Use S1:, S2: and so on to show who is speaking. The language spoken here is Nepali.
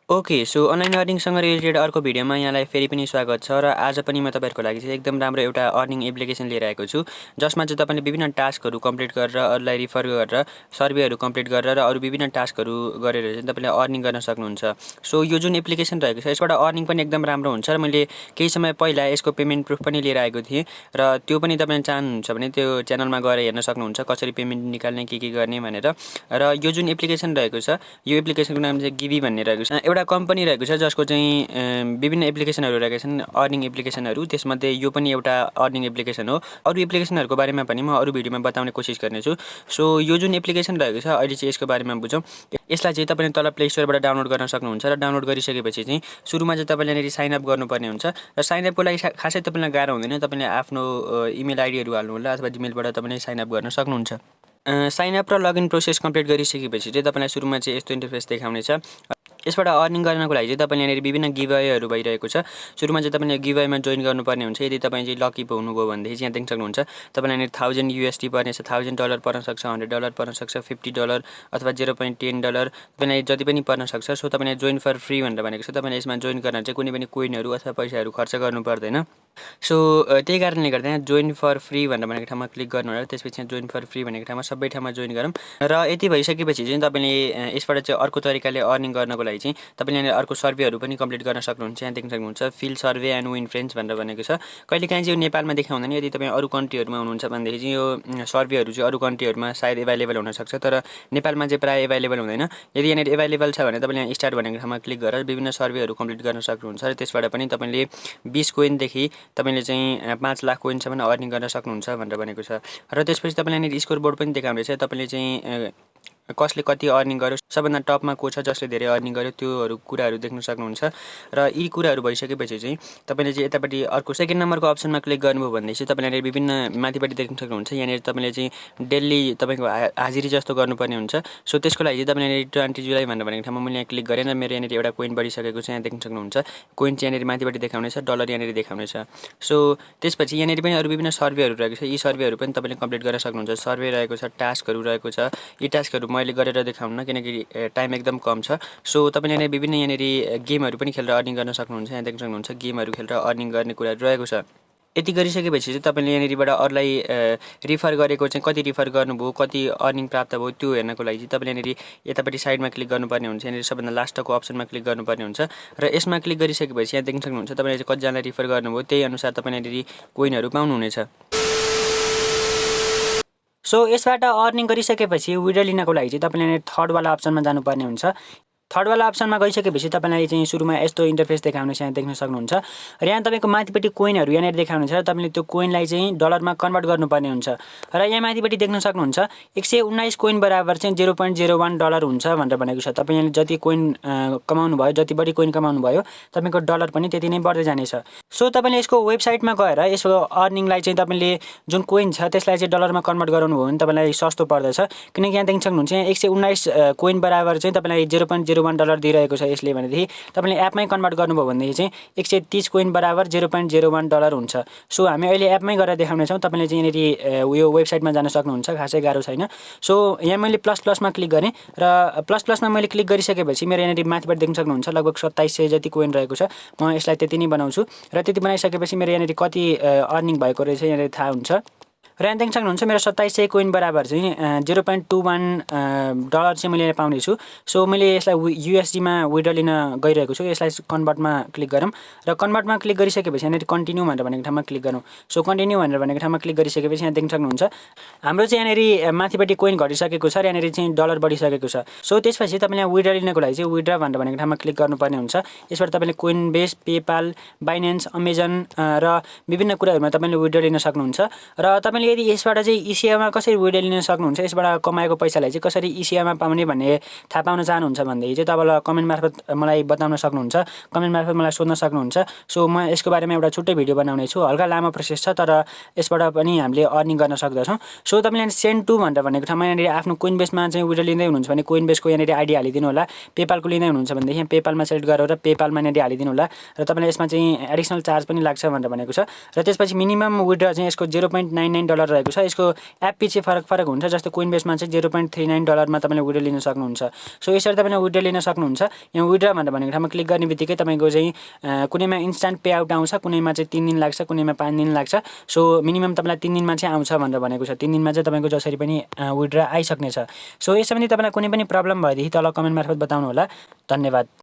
S1: ओके सो अनलाइन अर्निङसँग रिलेटेड अर्को भिडियोमा यहाँलाई फेरि पनि स्वागत छ र आज पनि म तपाईँहरूको लागि चाहिँ एकदम राम्रो एउटा अर्निङ एप्लिकेसन लिएर आएको छु जसमा चाहिँ तपाईँले विभिन्न टास्कहरू कम्प्लिट गरेर अरूलाई रिफर गरेर सर्वेहरू कम्प्लिट गरेर र अरू विभिन्न टास्कहरू गरेर चाहिँ तपाईँले अर्निङ गर्न सक्नुहुन्छ। सो यो जुन एप्लिकेसन रहेको छ यसबाट अर्निङ पनि एकदम राम्रो हुन्छ र मैले केही समय पहिला यसको पेमेन्ट प्रुफ पनि लिएर आएको थिएँ र त्यो पनि तपाईँले चाहनुहुन्छ भने त्यो च्यानलमा गएर हेर्न सक्नुहुन्छ कसरी पेमेन्ट निकाल्ने के गर्ने भनेर। र यो जुन एप्लिकेसन रहेको छ यो एप्लिकेसनको नाम चाहिँ गिभी भन्ने रहेको छ। एउटा कम्पनी रहेको छ जसको चाहिँ विभिन्न एप्लिकेसनहरू रहेका छन् अर्निङ एप्लिकेसनहरू, त्यसमध्ये यो पनि एउटा अर्निङ एप्लिकेसन हो। अरू एप्लिकेसनहरूको बारेमा पनि म अरू भिडियोमा बताउने कोसिस गर्नेछु। सो यो जुन एप्लिकेसन रहेको छ अहिले चाहिँ यसको बारेमा बुझौँ। यसलाई चाहिँ तपाईँले तल प्ले स्टोरबाट डाउनलोड गर्न सक्नुहुन्छ र डाउनलोड गरिसकेपछि चाहिँ सुरुमा चाहिँ तपाईँले यहाँनिर साइनअप गर्नुपर्ने हुन्छ र साइनअपको लागि खासै तपाईँलाई गाह्रो हुँदैन। तपाईँले आफ्नो इमेल आइडीहरू हाल्नु होला अथवा जिमेलबाट तपाईँले साइनअप गर्न सक्नुहुन्छ। साइनअप र लगइन प्रोसेस कम्प्लिट गरिसकेपछि चाहिँ तपाईँलाई सुरुमा चाहिँ यस्तो इन्टरफेस देखाउनेछ। यसबाट अर्निङ गर्नको लागि चाहिँ तपाईँले यहाँनिर विभिन्न गिभअवेहरू भइरहेको छ। सुरुमा चाहिँ तपाईँले गिभअवेमा जोइन गर्नुपर्ने हुन्छ। यदि तपाईँ चाहिँ लकी पो हुनुभयो भनेदेखि चाहिँ यहाँ देख्न सक्नुहुन्छ तपाईँलाई यहाँनिर $1000 पर्नेछ, $1000 पर्न सक्छ, $100 पर्न सक्छ, $50 अथवा $0.10 तपाईँलाई जति पनि पर्न सक्छ। सो तपाईँले जोइन फर फ्री भनेर भनेको छ। तपाईँले यसमा जोइन गर्न चाहिँ कुनै पनि कोइनहरू अथवा पैसाहरू खर्च गर्नु पर्दैन। सो त्यही कारणले गर्दा यहाँ जोइन फर फ्री भनेर भनेको ठाउँमा क्लिक गर्नु होला। त्यसपछि जोइन फर फ्री भनेको ठाउँमा सबै ठाउँमा जोइन गरौँ र यति भइसकेपछि चाहिँ तपाईँले यसबाट चाहिँ अर्को तरिकाले अर्निङ गर्नको लागि चाहिँ तपाईँले यहाँ अर्को सर्वेहरू पनि कम्प्लिट गर्न सक्नुहुन्छ। यहाँ देख्न सक्नुहुन्छ fill survey and win friends भनेर भनेको छ। कहिलेकाहीँ चाहिँ यो नेपालमा देखाउँदैन। यदि तपाईँ अरू कन्ट्रीहरूमा हुनुहुन्छ भनेदेखि चाहिँ यो सर्वेहरू चाहिँ अरू कन्ट्रीहरूमा सायद एभाइलेबल हुनसक्छ, तर नेपालमा चाहिँ प्रायः एभाइलेबल हुँदैन। यदि यहाँनिर एभाइलेबल छ भने तपाईँले यहाँ स्टार्ट भनेको ठाउँमा क्लिक गरेर विभिन्न सर्वेहरू कम्प्लिट गर्न सक्नुहुन्छ र त्यसबाट पनि तपाईँले 20 कोइनदेखि तपाईँले चाहिँ 5 लाख कोइनसम्म अर्निङ गर्न सक्नुहुन्छ भनेर भनेको छ। र त्यसपछि तपाईँले यहाँनिर स्कोर बोर्ड पनि देखाउनेछ। तपाईँले चाहिँ कसले कति अर्निङ गर्यो, सबभन्दा टपमा को छ जसले धेरै अर्निङ गर्यो त्योहरू कुराहरू देख्न सक्नुहुन्छ। र यी कुराहरू भइसकेपछि चाहिँ तपाईँले चाहिँ यतापट्टि अर्को सेकेन्ड नम्बरको अप्सनमा क्लिक गर्नुभयो भनेदेखि चाहिँ तपाईँले विभिन्न माथिपट्टि देख्न सक्नुहुन्छ। यहाँनिर तपाईँले चाहिँ डेली तपाईँको हाजिरी जस्तो गर्नुपर्ने हुन्छ। सो त्यसको लागि चाहिँ तपाईँले 20 जुलाई भनेर भनेको ठाउँमा मैले यहाँ क्लिक गरेँ र मेरो यहाँनिर एउटा कोइन बढिसकेको छ। यहाँ देख्न सक्नुहुन्छ कोइन चाहिँ यहाँनिर माथिपट्टि देखाउनेछ, डलर यहाँनिर देखाउनेछ। सो त्यसपछि यहाँनिर पनि अरू विभिन्न सर्वेहरू रहेको छ। यी सर्वेहरू पनि तपाईँले कम्प्लिट गर्न सक्नुहुन्छ। सर्वे रहेको छ, टास्कहरू रहेको छ। यी टास्कहरू मैले गरेर देखाउन किनकि टाइम एकदम कम छ। सो तपाईँले यहाँनिर विभिन्न यहाँनिर गेमहरू पनि खेलेर अर्निङ गर्न सक्नुहुन्छ। यहाँ देख्न सक्नुहुन्छ गेमहरू खेलेर अर्निङ गर्ने कुराहरू रहेको छ। यति गरिसकेपछि चाहिँ तपाईँले यहाँनिरबाट अरूलाई रिफर गरेको चाहिँ कति रिफर गर्नुभयो, कति अर्निङ प्राप्त भयो त्यो हेर्नको लागि चाहिँ तपाईँले यहाँनिर यतापट्टि साइडमा क्लिक गर्नुपर्ने हुन्छ। यहाँनिर सबभन्दा लास्टको अप्सनमा क्लिक गर्नुपर्ने हुन्छ र यसमा क्लिक गरिसकेपछि यहाँ देख्न सक्नुहुन्छ तपाईँले चाहिँ कतिजनालाई रिफर गर्नुभयो त्यही अनुसार तपाईँले यहाँनिर कोइनहरू पाउनुहुनेछ। सो यसबाट अर्निङ गरिसकेपछि विड्र लिनको लागि चाहिँ तपाईँले थर्ड वाला अप्सनमा जानुपर्ने हुन्छ। थर्ड वाला अप्सनमा गइसकेपछि तपाईँलाई चाहिँ सुरुमा यस्तो इन्टरफेस देखाउनेछ। यहाँ देख्न सक्नुहुन्छ र यहाँ तपाईँको माथिपट्टि कोइनहरू यहाँनिर देखाउनेछ र तपाईँले त्यो कोइनलाई चाहिँ डलरमा कन्भर्ट गर्नुपर्ने हुन्छ। र यहाँ माथिपट्टि देख्न सक्नुहुन्छ 119 कोइन बराबर चाहिँ $0.01 हुन्छ भनेर भनेको छ। तपाईँले जति कोइन कमाउनु भयो, जति बढी कोइन कमाउनु भयो तपाईँको डलर पनि त्यति नै बढ्दै जानेछ। सो तपाईँले यसको वेबसाइटमा गएर यसको अर्निङलाई चाहिँ तपाईँले जुन कोइन छ त्यसलाई चाहिँ डलरमा कन्भर्ट गराउनु भयो भने तपाईँलाई सस्तो पर्दछ। किनकि यहाँ देख्न सक्नुहुन्छ यहाँ 119 कोइन बराबर चाहिँ तपाईँलाई $0.01 दिइरहेको छ यसले भनेदेखि तपाईँले एपमै कन्भर्ट गर्नुभयो भनेदेखि चाहिँ 130 कोइन बराबर $0.01 हुन्छ। सो हामी अहिले एपमै गरेर देखाउनेछौँ। तपाईँले चाहिँ यहाँनिर यो वेबसाइटमा जान सक्नुहुन्छ, खासै गाह्रो छैन। सो यहाँ मैले प्लसमा क्लिक गरेँ र प्लसमा मैले क्लिक गरिसकेपछि मेरो यहाँनिर माथिबाट देख्न सक्नुहुन्छ लगभग 2700 जति कोइन रहेको छ। म यसलाई त्यति नै बनाउँछु र त्यति बनाइसकेपछि मेरो यहाँनिर कति अर्निङ भएको रहेछ यहाँनिर थाहा हुन्छ। र यहाँ देख्न सक्नुहुन्छ मेरो 2700 कोइन बराबर चाहिँ $0.21 चाहिँ मैले पाउनेछु। सो मैले यसलाई युएसडीमा विड्र लिन गइरहेको छु। यसलाई कन्भर्टमा क्लिक गरौँ र कन्भर्टमा क्लिक गरिसकेपछि यहाँनिर कन्टिन्यू भनेर भनेको ठाउँमा क्लिक गरौँ। सो कन्टिन्यू भनेर भनेको ठाउँमा क्लिक गरिसकेपछि यहाँ देख्न सक्नुहुन्छ हाम्रो चाहिँ यहाँनिर माथिपट्टि कोइन घटिसकेको छ र यहाँनिर चाहिँ डलर बढिसकेको छ। सो त्यसपछि तपाईँले यहाँ विड्र लिनको लागि चाहिँ विड्र भनेर भनेको ठाउँमा क्लिक गर्नुपर्ने हुन्छ। यसबाट तपाईँले coin base, PayPal, Binance, Amazon र विभिन्न कुराहरूमा तपाईँले विड्र लिन सक्नुहुन्छ। र तपाईँले यदि यसबाट चाहिँ एसियामा कसरी विड्र लिन सक्नुहुन्छ, यसबाट कमाएको पैसालाई चाहिँ कसरी एसियामा पाउने भन्ने थाहा पाउन चाहनुहुन्छ भनेदेखि चाहिँ तपाईँलाई कमेन्ट मार्फत मलाई बताउन सक्नुहुन्छ, कमेन्ट मार्फत मलाई सोध्न सक्नुहुन्छ। सो म यसको बारेमा एउटा छुट्टै भिडियो बनाउने छु। हल्का लामो प्रोसेस छ तर यसबाट पनि हामीले अर्निङ गर्न सक्दछौँ। सो तपाईँले सेन्ड टु भनेर भनेको ठाउँमा यहाँनिर आफ्नो कोइन बेसमा चाहिँ विड्र लिँदै हुनुहुन्छ भने कोइन बेसको यहाँनिर आइडी हालिदिनु होला। पेपालको लिँदै हुनुहुन्छ भनेदेखि यहाँ पेपालमा सेलेक्ट गरेर पेपालमा यहाँनिर हालिदिनु होला र तपाईँलाई यसमा चाहिँ एडिसनल चार्ज पनि लाग्छ भनेर भनेको छ। र त्यसपछि मिनिमम विड्र चाहिँ यसको $0.99 डलर रहेको छ। यसको एप पछि फरक हुन्छ। जस्तै कोइनबेसमा चाहिँ $0.39 मा तपाईँले विड्रो लिन सक्नुहुन्छ। सो यसरी तपाईँले विड्रो लिन सक्नुहुन्छ। यहाँ विड्रो भनेको ठाउँमा क्लिक गर्ने बित्तिकै तपाईँको चाहिँ कुनैमा इन्स्ट्यान्ट पे आउट आउँछ, कुनैमा चाहिँ 3 दिन लाग्छ, कुनैमा 5 दिन लाग्छ। सो मिनिमम तपाईँलाई 3 दिनमा चाहिँ आउँछ भनेर भनेको छ। 3 दिनमा चाहिँ तपाईँको जसरी पनि विड्रो आइसक्नेछ। सो यस सम्बन्धी तपाईँलाई कुनै पनि प्रब्लम भएदेखि तल कमेन्ट मार्फत बताउनु होला। धन्यवाद।